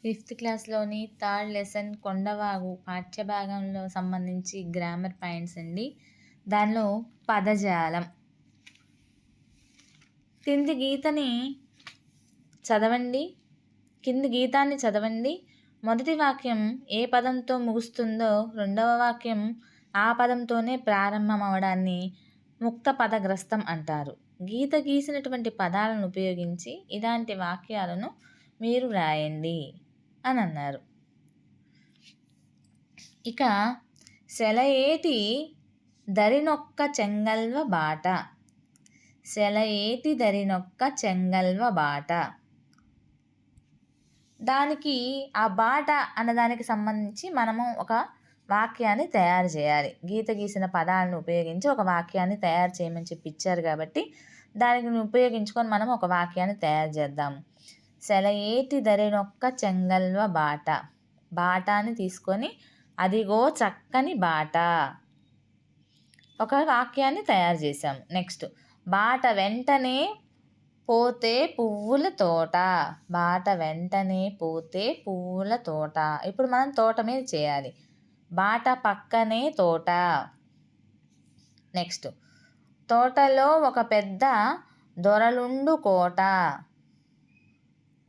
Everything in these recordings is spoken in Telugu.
ఫిఫ్త్ క్లాస్లోని థర్డ్ లెసన్ కొండవాగు పాఠ్యభాగంలో సంబంధించి గ్రామర్ పాయింట్స్ అండి. దానిలో పదజాలం. కింది గీతాన్ని చదవండి. మొదటి వాక్యం ఏ పదంతో ముగుస్తుందో రెండవ వాక్యం ఆ పదంతోనే ప్రారంభం అవడాన్ని ముక్త పదగ్రస్తం అంటారు. గీసినటువంటి పదాలను ఉపయోగించి ఇలాంటి వాక్యాలను మీరు రాయండి అని అన్నారు. ఇక సెలయేటి దరినొక్క చెంగల్వ బాట. సెలయేటి దరినొక్క చెంగల్వ బాట. దానికి ఆ బాట అన్నదానికి సంబంధించి మనము ఒక వాక్యాన్ని తయారు చేయాలి. గీసిన పదాలను ఉపయోగించి ఒక వాక్యాన్ని తయారు చేయమని చెప్పి ఇచ్చారు కాబట్టి దానికి ఉపయోగించుకొని మనం ఒక వాక్యాన్ని తయారు చేద్దాము. సెలయేటి దరినొక్క చెంగల్వ బాట. బాటాని తీసుకొని అదిగో చక్కని బాట. ఒక వాక్యాన్ని తయారు చేసాము. నెక్స్ట్, బాట వెంటనే పోతే పువ్వుల తోట. బాట వెంటనే పోతే పువ్వుల తోట. ఇప్పుడు మనం తోట మీద చేయాలి. బాట పక్కనే తోట. నెక్స్ట్, తోటలో ఒక పెద్ద దొరలుండు కోట.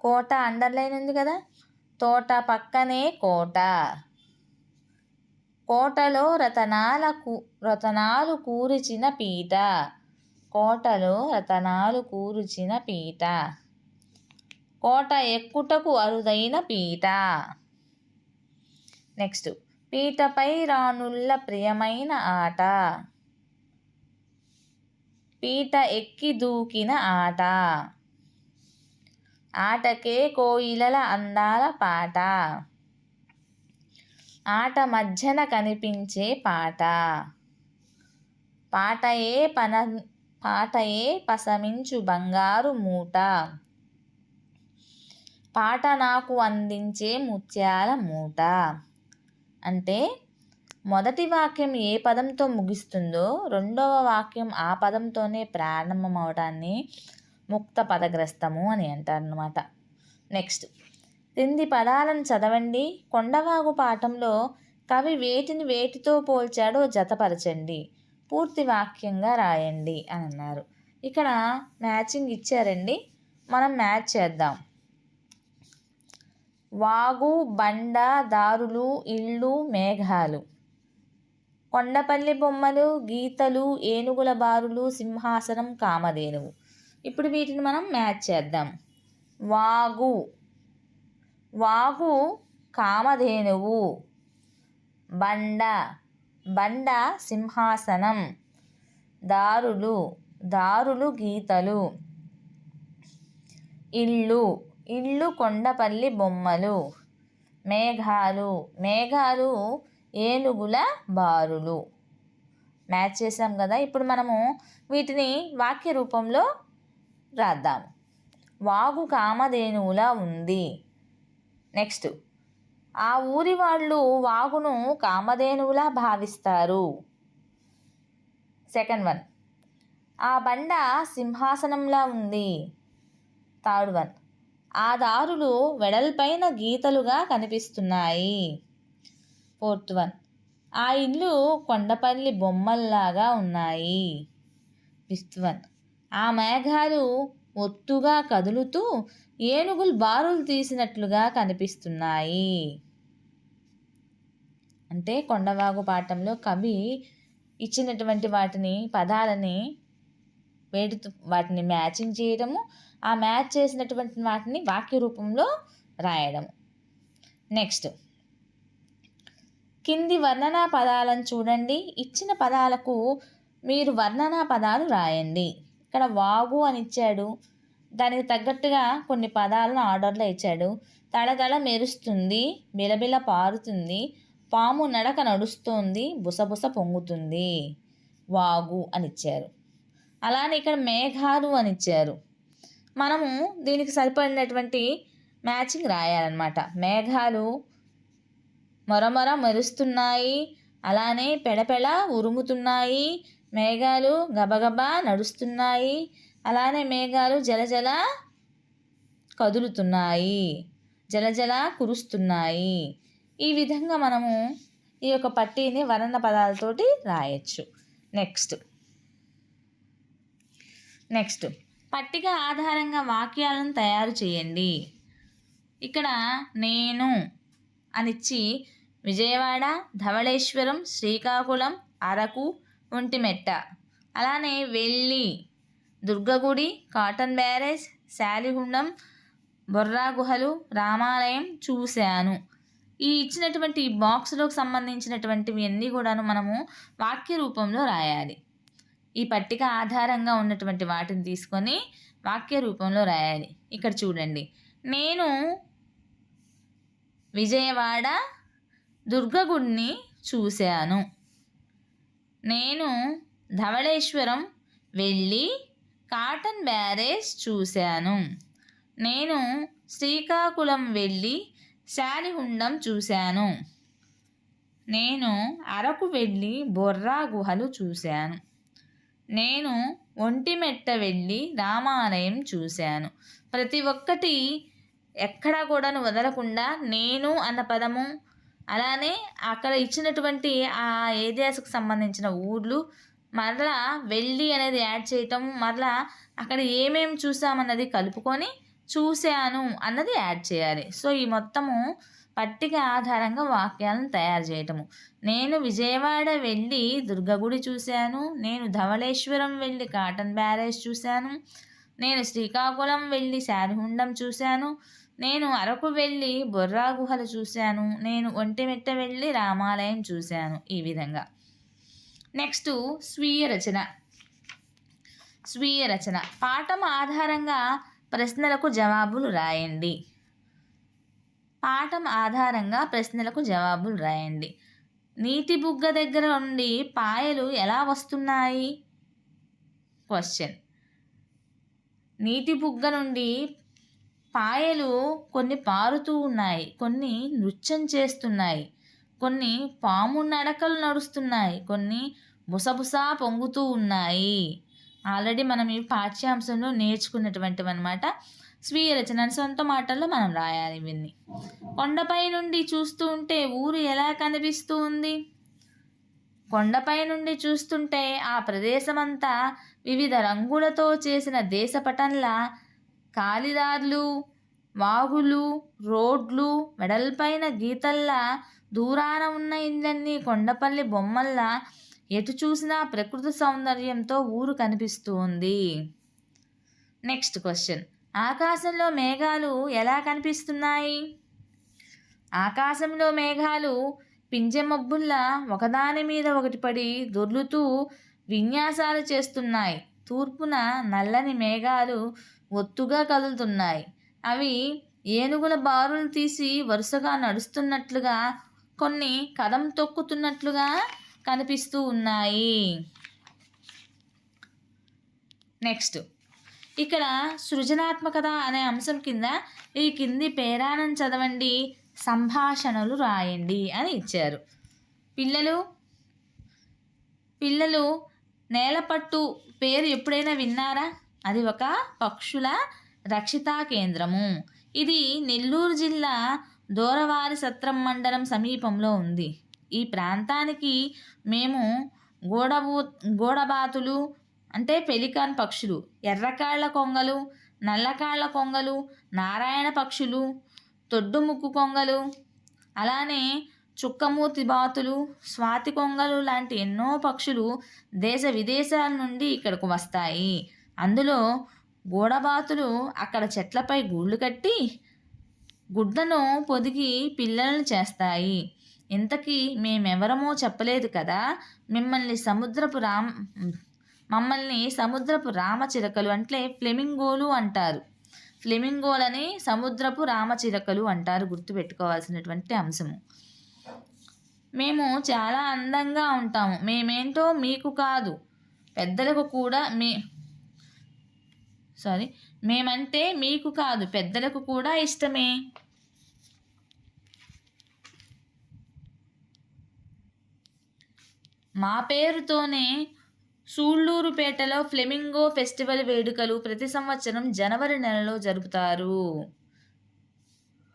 కోట అండర్లైన్ ఉంది కదా. తోట పక్కనే కోట. కోటలో రతనాలు కూర్చిన పీట. కోటలో రతనాలు కూర్చిన పీట. కోట ఎక్కుటకు అరుదైన పీట. నెక్స్ట్, పీటపై రాణుల్ల ప్రియమైన ఆట. పీట ఎక్కి దూకిన ఆట. ఆటకే కోయిలల అందాల పాట. ఆట మధ్యన కనిపించే పాట. పాటయే పసమించు బంగారు మూట. పాట నాకు అందించే ముత్యాల మూట. అంటే మొదటి వాక్యం ఏ పదంతో ముగిస్తుందో రెండవ వాక్యం ఆ పదంతోనే ప్రారంభం అవడాన్ని ముక్త పదగ్రస్తము అని అంటారనమాట. నెక్స్ట్, క్రింది పదాలను చదవండి. కొండవాగు పాఠంలో కవి వేటితో పోల్చాడో జతపరచండి. పూర్తి వాక్యంగా రాయండి అని అన్నారు. ఇక్కడ మ్యాచింగ్ ఇచ్చారండి, మనం మ్యాచ్ చేద్దాం. వాగు, బండ, దారులు, ఇళ్ళు, మేఘాలు. కొండపల్లి బొమ్మలు, గీతలు, ఏనుగుల బారులు, సింహాసనం, కామధేనువు. ఇప్పుడు వీటిని మనం మ్యాచ్ చేద్దాం. వాగు కామధేనువు. బండ సింహాసనం. దారులు గీతలు. ఇళ్ళు కొండపల్లి బొమ్మలు. మేఘాలు ఏనుగుల బారులు. మ్యాచ్ చేసాం కదా. ఇప్పుడు మనము వీటిని వాక్య రూపంలో రాద్దాం. వాగు కామధేనువులా ఉంది. నెక్స్ట్, ఆ ఊరి వాళ్ళు వాగును కామధేనువులా భావిస్తారు. సెకండ్ వన్, ఆ బండ సింహాసనంలా ఉంది. థర్డ్ వన్, ఆ దారులు వెడల్పైన గీతలుగా కనిపిస్తున్నాయి. ఫోర్త్ వన్, ఆ ఇల్లు కొండపల్లి బొమ్మల్లాగా ఉన్నాయి. ఫిఫ్త్ వన్, ఆ మేఘాలు ఒత్తుగా కదులుతూ ఏనుగులు బారులు తీసినట్లుగా కనిపిస్తున్నాయి. అంటే కొండవాగు పాఠంలో కవి ఇచ్చినటువంటి పదాలని వాటిని మ్యాచింగ్ చేయడము, ఆ మ్యాచ్ చేసినటువంటి వాటిని వాక్య రూపంలో రాయడము. నెక్స్ట్, కింది వర్ణనా పదాలను చూడండి. ఇచ్చిన పదాలకు మీరు వర్ణనా పదాలు రాయండి. ఇక్కడ వాగు అని ఇచ్చాడు, దానికి తగ్గట్టుగా కొన్ని పదాలను ఆర్డర్లో ఇచ్చాడు. తడతడ మెరుస్తుంది, బిలబిల పారుతుంది, పాము నడక నడుస్తోంది, బుసబుస పొంగుతుంది. వాగు అని ఇచ్చారు. అలానే ఇక్కడ మేఘాలు అని ఇచ్చారు. మనము దీనికి సరిపడినటువంటి మ్యాచింగ్ రాయాలన్నమాట. మేఘాలు మొరమొర మెరుస్తున్నాయి, అలానే పెడపెడ ఉరుముతున్నాయి. మేఘాలు గబగబా నడుస్తున్నాయి, అలానే మేఘాలు జలజల కదులుతున్నాయి. జలజల కురుస్తున్నాయి. ఈ విధంగా మనము ఈ యొక్క పట్టీని వర్ణ పదాలతోటి రాయొచ్చు. నెక్స్ట్ పట్టిక ఆధారంగా వాక్యాలను తయారు చేయండి. ఇక్కడ నేను అనిచ్చి విజయవాడ, ధవళేశ్వరం, శ్రీకాకుళం, అరకు, ఒంటిమిట్ట, అలానే వెళ్ళి, దుర్గగుడి, కాటన్ బ్యారేజ్, శాలిగుండం, బొర్రా గుహలు, రామాలయం చూశాను. ఈ ఇచ్చినటువంటి బాక్స్లోకి సంబంధించినటువంటివి అన్నీ కూడాను మనము వాక్య రూపంలో రాయాలి. ఈ పట్టిక ఆధారంగా ఉన్నటువంటి వాటిని తీసుకొని వాక్య రూపంలో రాయాలి. ఇక్కడ చూడండి, నేను విజయవాడ దుర్గగుడిని చూశాను. నేను ధవళేశ్వరం వెళ్ళి కాటన్ బ్యారేజ్ చూశాను. నేను శ్రీకాకుళం వెళ్ళి శాలిగుండం చూశాను. నేను అరకు వెళ్ళి బొర్రా గుహలు చూశాను. నేను ఒంటిమిట్ట వెళ్ళి రామాలయం చూశాను. ప్రతి ఒక్కటి ఎక్కడా కూడాను వదలకుండా నేను అన్న పదము, అలానే అక్కడ ఇచ్చినటువంటి ఆ ఏరియాస్కి సంబంధించిన ఊర్లు, మరలా వెళ్ళి అనేది యాడ్ చేయటం, మరలా అక్కడ ఏమేమి చూసామన్నది కలుపుకొని చూశాను అన్నది యాడ్ చేయాలి. సో ఈ మొత్తము పట్టిక ఆధారంగా వాక్యాలను తయారు చేయటము. నేను విజయవాడ వెళ్ళి దుర్గగుడి చూశాను. నేను ధవళేశ్వరం వెళ్ళి కాటన్ బ్యారేజ్ చూశాను. నేను శ్రీకాకుళం వెళ్ళి శాలిగుండం చూశాను. నేను అరకు వెళ్ళి బొర్రా గుహలు చూశాను. నేను ఒంటిమిట్ట వెళ్ళి రామాలయం చూశాను. ఈ విధంగా. నెక్స్ట్ స్వీయ రచన. పాఠం ఆధారంగా ప్రశ్నలకు జవాబులు రాయండి. నీటి బుగ్గ దగ్గర నుండి పాయలు ఎలా వస్తున్నాయి? క్వశ్చన్. నీటి బుగ్గ నుండి పాయలు కొన్ని పారుతూ ఉన్నాయి, కొన్ని నృత్యం చేస్తున్నాయి, కొన్ని పాము నడకలు నడుస్తున్నాయి, కొన్ని బుసబుసా పొంగుతూ ఉన్నాయి. ఆల్రెడీ మనం ఈ పాఠ్యాంశంలో నేర్చుకున్నటువంటివి అన్నమాట. స్వీయ రచన సొంత మాటల్లో మనం రాయాలి ఇవన్నీ. కొండపై నుండి చూస్తూ ఉంటే ఊరు ఎలా కనిపిస్తూ ఉంది? కొండపై నుండి చూస్తుంటే ఆ ప్రదేశమంతా వివిధ రంగులతో చేసిన దేశపటంలా, కాలిదార్లు, వాగులు, రోడ్లు, వెడల్పైన గీతల్లా, దూరాన ఉన్న ఇళ్ళన్నీ కొండపల్లి బొమ్మల్లా, ఎటు చూసినా ప్రకృతి సౌందర్యంతో ఊరు కనిపిస్తూ ఉంది. Next question. ఆకాశంలో మేఘాలు ఎలా కనిపిస్తున్నాయి? ఆకాశంలో మేఘాలు పింజమబ్బుల్లా ఒకదాని మీద ఒకటి పడి దొర్లుతూ విన్యాసాలు చేస్తున్నాయి. తూర్పున నల్లని మేఘాలు ఒత్తుగా కదులుతున్నాయి. అవి ఏనుగుల బారులు తీసి వరుసగా నడుస్తున్నట్లుగా, కొన్ని కదం తొక్కుతున్నట్లుగా కనిపిస్తూ ఉన్నాయి. నెక్స్ట్ ఇక్కడ సృజనాత్మకత అనే అంశం కింద ఈ కింది పేరాలను చదవండి, సంభాషణలు రాయండి అని ఇచ్చారు. పిల్లలు నేలపట్టు పేరు ఎప్పుడైనా విన్నారా? అది ఒక పక్షుల రక్షితా కేంద్రము. ఇది నెల్లూరు జిల్లా దూరవారి సత్రం మండలం సమీపంలో ఉంది. ఈ ప్రాంతానికి మేము గోడబాతులు అంటే పెలికాన్ పక్షులు, ఎర్రకాళ్ల కొంగలు, నల్లకాళ్ల కొంగలు, నారాయణ పక్షులు, తొడ్డుముక్కు కొంగలు, అలానే చుక్కమూతి బాతులు, స్వాతి కొంగలు లాంటి ఎన్నో పక్షులు దేశ విదేశాల నుండి ఇక్కడకు వస్తాయి. అందులో గోడబాతులు అక్కడ చెట్లపై గూళ్ళు కట్టి గుడ్లను పొదిగి పిల్లలను చేస్తాయి. ఇంతకీ మేమెవరమో చెప్పలేదు కదా, మమ్మల్ని సముద్రపు రామచిలకలు అంటే ఫ్లెమింగోలు అంటారు. ఫ్లెమింగోలని సముద్రపు రామచిలకలు అంటారు. గుర్తుపెట్టుకోవాల్సినటువంటి అంశము. మేము చాలా అందంగా ఉంటాము. మేమేంటో మీకు కాదు పెద్దలకు కూడా మేమంటే మీకు కాదు పెద్దలకు కూడా ఇష్టమే. మా పేరుతోనే సూళ్లూరుపేటలో ఫ్లెమింగో ఫెస్టివల్ వేడుకలు ప్రతి సంవత్సరం జనవరి నెలలో జరుపుతారు.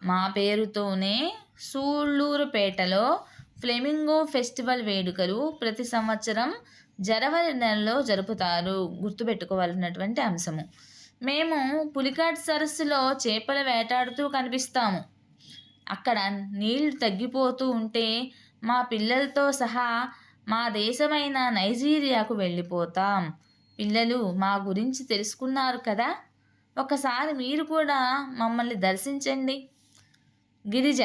మా పేరుతోనే సూళ్ళూరుపేటలో ఫ్లెమింగో ఫెస్టివల్ వేడుకలు ప్రతి సంవత్సరం జనవరి నెలలో జరుపుతారు. గుర్తుపెట్టుకోవాల్సినటువంటి అంశము. మేము పులికాట్ సరస్సులో చేపలు వేటాడుతూ కనిపిస్తాము. అక్కడ నీళ్లు తగ్గిపోతూ ఉంటే మా పిల్లలతో సహా మా దేశమైన నైజీరియాకు వెళ్ళిపోతాం. పిల్లలు మా గురించి తెలుసుకున్నారు కదా, ఒకసారి మీరు కూడా మమ్మల్ని దర్శించండి. గిరిజ.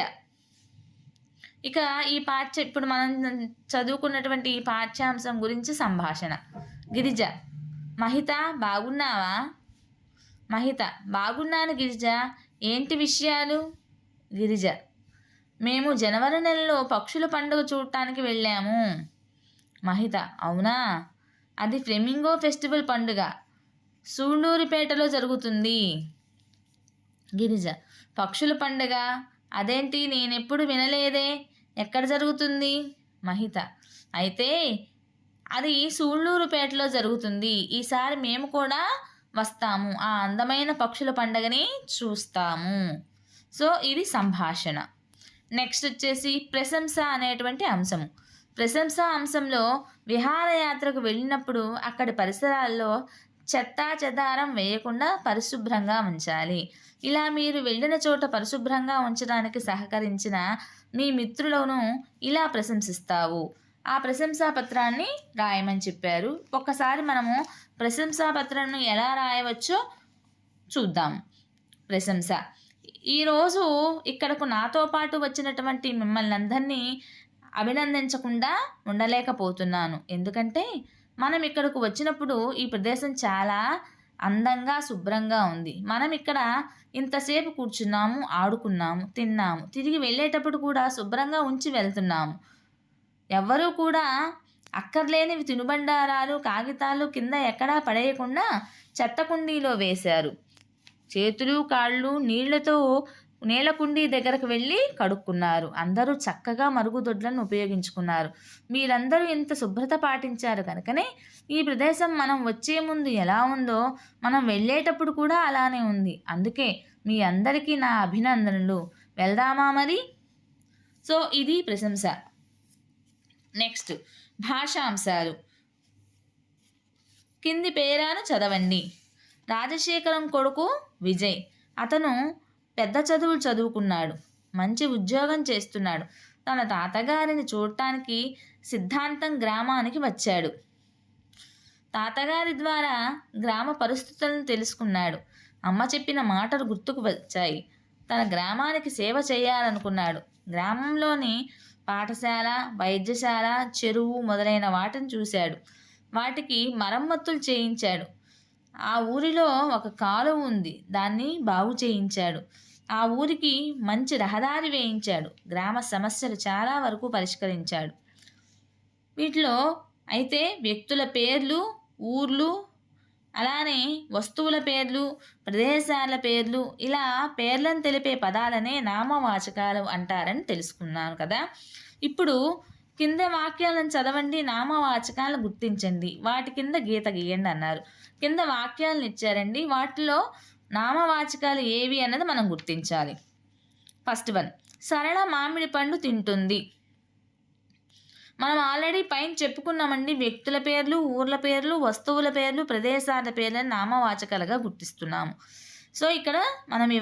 ఇక ఈ ఇప్పుడు మనం చదువుకున్నటువంటి ఈ పాఠ్యాంశం గురించి సంభాషణ. గిరిజ. మహిత బాగున్నావా? మహిత బాగున్నాను గిరిజ. ఏంటి విషయాలు? గిరిజ. మేము జనవరి నెలలో పక్షుల పండుగ చూడటానికి వెళ్ళాము. మహిత. అవునా? అది ఫ్లెమింగో ఫెస్టివల్ పండుగ సూళ్ళూరుపేటలో జరుగుతుంది. గిరిజ. పక్షుల పండుగ అదేంటి, నేనెప్పుడు వినలేదే, ఎక్కడ జరుగుతుంది? మహిత. అయితే అది సూళ్ళూరుపేటలో జరుగుతుంది. ఈసారి మేము కూడా వస్తాము, ఆ అందమైన పక్షుల పండుగని చూస్తాము. సో ఇది సంభాషణ. నెక్స్ట్ వచ్చేసి ప్రశంస అనేటువంటి అంశము. ప్రశంస అంశంలో విహారయాత్రకు వెళ్ళినప్పుడు అక్కడి పరిసరాల్లో చెత్తా చెదారం వేయకుండా పరిశుభ్రంగా ఉంచాలి. ఇలా మీరు వెళ్ళిన చోట పరిశుభ్రంగా ఉంచడానికి సహకరించిన మీ మిత్రులను ఇలా ప్రశంసిస్తావు. ఆ ప్రశంసా పత్రాన్ని రాయమని చెప్పారు. ఒక్కసారి మనము ప్రశంసా పత్రాన్ని ఎలా రాయవచ్చో చూద్దాం. ప్రశంస. ఈరోజు ఇక్కడకు నాతో పాటు వచ్చినటువంటి మిమ్మల్ని అందరినీ అభినందించకుండా ఉండలేకపోతున్నాను. ఎందుకంటే మనం ఇక్కడకు వచ్చినప్పుడు ఈ ప్రదేశం చాలా అందంగా శుభ్రంగా ఉంది. మనం ఇక్కడ ఇంతసేపు కూర్చున్నాము, ఆడుకున్నాము, తిన్నాము, తిరిగి వెళ్ళేటప్పుడు కూడా శుభ్రంగా ఉంచి వెళ్తున్నాము. ఎవ్వరూ కూడా అక్కర్లేనివి తినుబండారాలు, కాగితాలు కింద ఎక్కడా పడేయకుండా చెత్త కుండీలో వేశారు. చేతులు కాళ్ళు నీళ్లతో నేల కుండీ దగ్గరకు వెళ్ళి కడుక్కున్నారు. అందరూ చక్కగా మరుగుదొడ్లను ఉపయోగించుకున్నారు. మీరందరూ ఇంత శుభ్రత పాటించారు కనుకనే ఈ ప్రదేశం మనం వచ్చే ముందు ఎలా ఉందో మనం వెళ్ళేటప్పుడు కూడా అలానే ఉంది. అందుకే మీ అందరికీ నా అభినందనలు. వెళ్దామా మరి? సో ఇది ప్రశంస. నెక్స్ట్ భాషాంశాలు. కింది పేరాను చదవండి. రాజశేఖరం కొడుకు విజయ్. అతను పెద్ద చదువులు చదువుకున్నాడు, మంచి ఉద్యోగం చేస్తున్నాడు. తన తాతగారిని చూడటానికి సిద్ధాంతం గ్రామానికి వచ్చాడు. తాతగారి ద్వారా గ్రామ పరిస్థితులను తెలుసుకున్నాడు. అమ్మ చెప్పిన మాటలు గుర్తుకు వచ్చాయి. తన గ్రామానికి సేవ చేయాలనుకున్నాడు. గ్రామంలోని పాఠశాల, వైద్యశాల, చెరువు మొదలైన వాటిని చూశాడు. వాటికి మరమ్మతులు చేయించాడు. ఆ ఊరిలో ఒక కాలువ ఉంది, దాన్ని బాగు చేయించాడు. ఆ ఊరికి మంచి రహదారి వేయించాడు. గ్రామ సమస్యలు చాలా వరకు పరిష్కరించాడు. వీటిలో అయితే వ్యక్తుల పేర్లు, ఊర్లు, అలానే వస్తువుల పేర్లు, ప్రదేశాల పేర్లు, ఇలా పేర్లను తెలిపే పదాలనే నామవాచకాలు అంటారని తెలుసుకున్నాను కదా. ఇప్పుడు కింద వాక్యాలను చదవండి, నామవాచకాలను గుర్తించండి, వాటి కింద గీత గీయండి అన్నారు. కింద వాక్యాలను ఇచ్చారండి, వాటిలో నామవాచకాలు ఏవి అన్నది మనం గుర్తించాలి. ఫస్ట్ వన్, సరళ మామిడి పండు తింటుంది. మనం ఆల్రెడీ పైన చెప్పుకున్నామండి, వ్యక్తుల పేర్లు, ఊర్ల పేర్లు, వస్తువుల పేర్లు, ప్రదేశాల పేర్లను నామవాచకాలుగా గుర్తిస్తున్నాము. సో ఇక్కడ మనం ఈ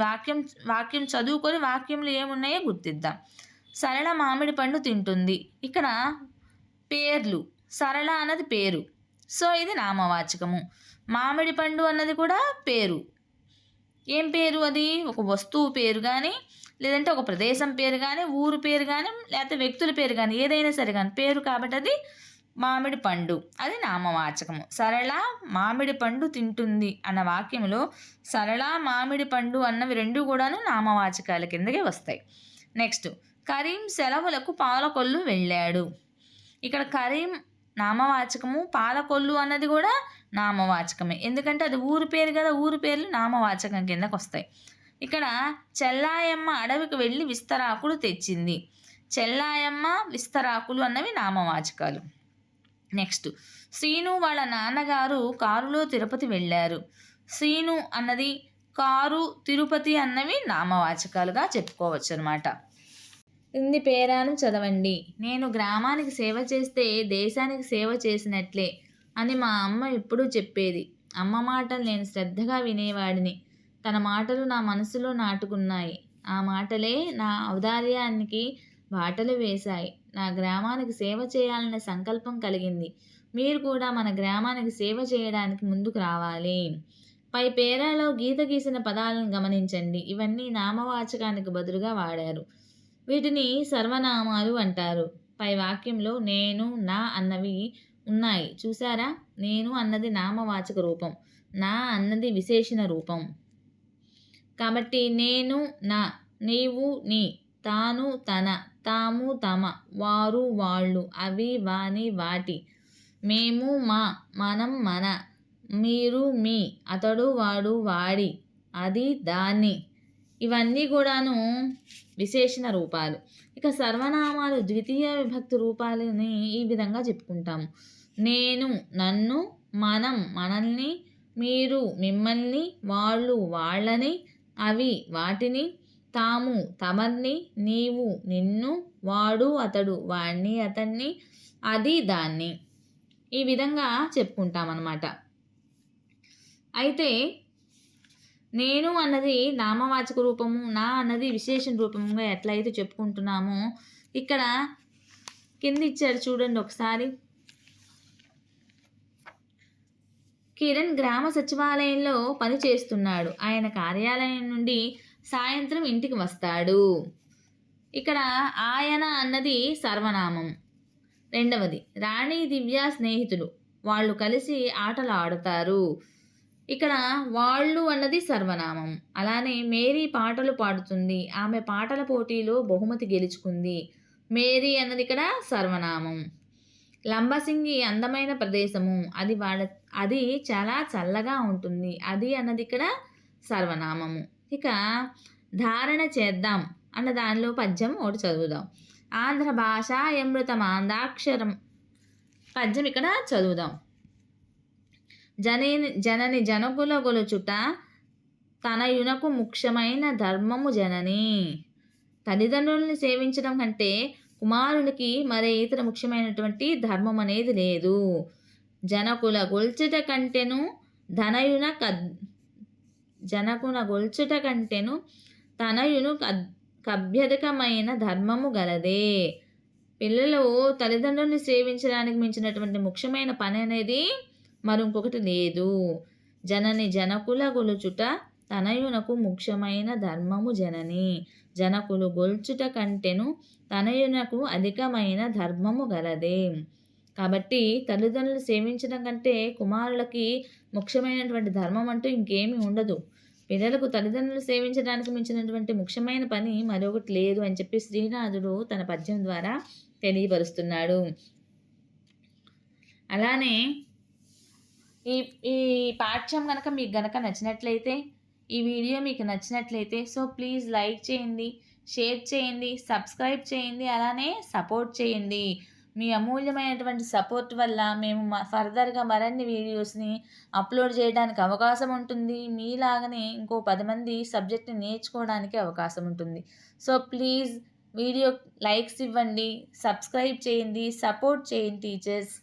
వాక్యం చదువుకొని వాక్యంలో ఏమున్నాయో గుర్తిద్దాం. సరళ మామిడి పండు తింటుంది. ఇక్కడ పేర్లు, సరళ అన్నది పేరు, సో ఇది నామవాచకము. మామిడి పండు అన్నది కూడా పేరు. ఏం పేరు? అది ఒక వస్తువు పేరు కానీ, లేదంటే ఒక ప్రదేశం పేరు కానీ, ఊరు పేరు కానీ, లేకపోతే వ్యక్తుల పేరు కానీ, ఏదైనా సరే కానీ పేరు కాబట్టి అది మామిడి పండు, అది నామవాచకము. సరళ మామిడి పండు తింటుంది అన్న వాక్యంలో సరళ మామిడి పండు అన్నవి రెండు కూడాను నామవాచకాల కిందకే వస్తాయి. నెక్స్ట్, కరీం సెలవులకు పాలకొల్లు వెళ్ళాడు. ఇక్కడ కరీం నామవాచకము, పాలకొల్లు అన్నది కూడా నామవాచకమే, ఎందుకంటే అది ఊరు పేరు కదా, ఊరు పేర్లు నామవాచకం కిందకు వస్తాయి. ఇక్కడ చెల్లాయమ్మ అడవికి వెళ్ళి విస్తరాకులు తెచ్చింది. చెల్లాయమ్మ, విస్తరాకులు అన్నవి నామవాచకాలు. నెక్స్ట్, శ్రీను వాళ్ళ నాన్నగారు కారులో తిరుపతి వెళ్ళారు. శ్రీను అన్నది కారు, తిరుపతి అన్నవి నామవాచకాలుగా చెప్పుకోవచ్చు అనమాట. క్రింది పేరాను చదవండి. నేను గ్రామానికి సేవ చేస్తే దేశానికి సేవ చేసినట్లే అని మా అమ్మ ఎప్పుడూ చెప్పేది. అమ్మ మాటలు నేను శ్రద్ధగా వినేవాడిని. తన మాటలు నా మనసులో నాటుకున్నాయి. ఆ మాటలే నా ఔదార్యానికి బాటలు వేశాయి. నా గ్రామానికి సేవ చేయాలనే సంకల్పం కలిగింది. మీరు కూడా మన గ్రామానికి సేవ చేయడానికి ముందుకు రావాలి. పై పేరాలో గీత గీసిన పదాలను గమనించండి. ఇవన్నీ నామవాచకానికి బదులుగా వాడారు. వీటిని సర్వనామాలు అంటారు. పై వాక్యంలో నేను, నా అన్నవి ఉన్నాయి చూసారా? నేను అన్నది నామవాచక రూపం, నా అన్నది విశేషణ రూపం. కాబట్టి నేను, నా, నీవు, నీ, తాను, తన, తాము, తమ, వారు, వాళ్ళు, అవి, వాని, వాటి, మేము, మా, మనం, మన, మీరు, మీ, అతడు, వాడు, వాడి, అది, దాన్ని, ఇవన్నీ కూడాను విశేషణ రూపాలు. ఇక సర్వనామాలు ద్వితీయ విభక్తి రూపాలని ఈ విధంగా చెప్పుకుంటాము. నేను, నన్ను, మనం, మనల్ని, మీరు, మిమ్మల్ని, వాళ్ళు, వాళ్ళని, అవి, వాటిని, తాము, తమర్ని, నీవు, నిన్ను, వాడు, అతడు, వాణ్ణి, అతన్ని, అది, దాన్ని, ఈ విధంగా చెప్పుకుంటామన్నమాట. అయితే నేను అన్నది నామవాచక రూపము, నా అన్నది విశేషణ రూపముగా ఎట్లయితే చెప్పుకుంటున్నామో ఇక్కడ కింద ఇచ్చారు చూడండి ఒకసారి. కిరణ్ గ్రామ సచివాలయంలో పని చేస్తున్నాడు. ఆయన కార్యాలయం నుండి సాయంత్రం ఇంటికి వస్తాడు. ఇక్కడ ఆయన అన్నది సర్వనామం. రెండవది, రాణి దివ్య స్నేహితులు, వాళ్ళు కలిసి ఆటలు ఆడతారు. ఇక్కడ వాళ్ళు అన్నది సర్వనామం. అలానే మేరీ పాటలు పాడుతుంది, ఆమె పాటల పోటీలో బహుమతి గెలుచుకుంది. మేరీ అన్నది ఇక్కడ సర్వనామం. లంబసింగి అందమైన ప్రదేశము, అది చాలా చల్లగా ఉంటుంది, అది అన్నది ఇక్కడ సర్వనామము. ఇక ధారణ చేద్దాం అన్న దానిలో పద్యం ఒకటి చదువుదాం. ఆంధ్ర భాష అమృతమాందాక్షరం పద్యం ఇక్కడ చదువుదాం. జనని జనకుల గొలుచుట తనయునకు ముఖ్యమైన ధర్మము జనని. తల్లిదండ్రుల్ని సేవించడం కంటే కుమారునికి మరే ఇతర ముఖ్యమైనటువంటి ధర్మం అనేది లేదు. జనకుల గొల్చుట కంటేను తనయును కభ్యధికమైన ధర్మము గలదే. పిల్లలు తల్లిదండ్రుల్ని సేవించడానికి మించినటువంటి ముఖ్యమైన పని అనేది మరొకటి లేదు. జనని జనకుల గొలుచుట తనయునకు ముఖ్యమైన ధర్మము జనని. జనకులు గొల్చుట కంటేను తనయునకు అధికమైన ధర్మము గలదే. కాబట్టి తల్లిదండ్రులు సేవించడం కంటే కుమారులకి ముఖ్యమైనటువంటి ధర్మం అంటూ ఇంకేమీ ఉండదు. పిల్లలకు తల్లిదండ్రులు సేవించడానికి మించినటువంటి ముఖ్యమైన పని మరొకటి లేదు అని చెప్పి శ్రీనాథుడు తన పద్యం ద్వారా తెలియపరుస్తున్నాడు. అలానే ఈ పాఠ్యం కనుక మీకు నచ్చినట్లయితే, ఈ వీడియో మీకు నచ్చినట్లయితే సో ప్లీజ్ లైక్ చేయండి, షేర్ చేయండి, సబ్స్క్రైబ్ చేయండి, అలానే సపోర్ట్ చేయండి. మీ అమూల్యమైనటువంటి సపోర్ట్ వల్ల మేము ఫర్దర్గా మరిన్ని వీడియోస్ని అప్లోడ్ చేయడానికి అవకాశం ఉంటుంది. మీలాగనే ఇంకో 10 మంది సబ్జెక్ట్ని నేర్చుకోవడానికి అవకాశం ఉంటుంది. సో ప్లీజ్ వీడియో లైక్స్ ఇవ్వండి, సబ్స్క్రైబ్ చేయండి, సపోర్ట్ చేయండి టీచర్స్.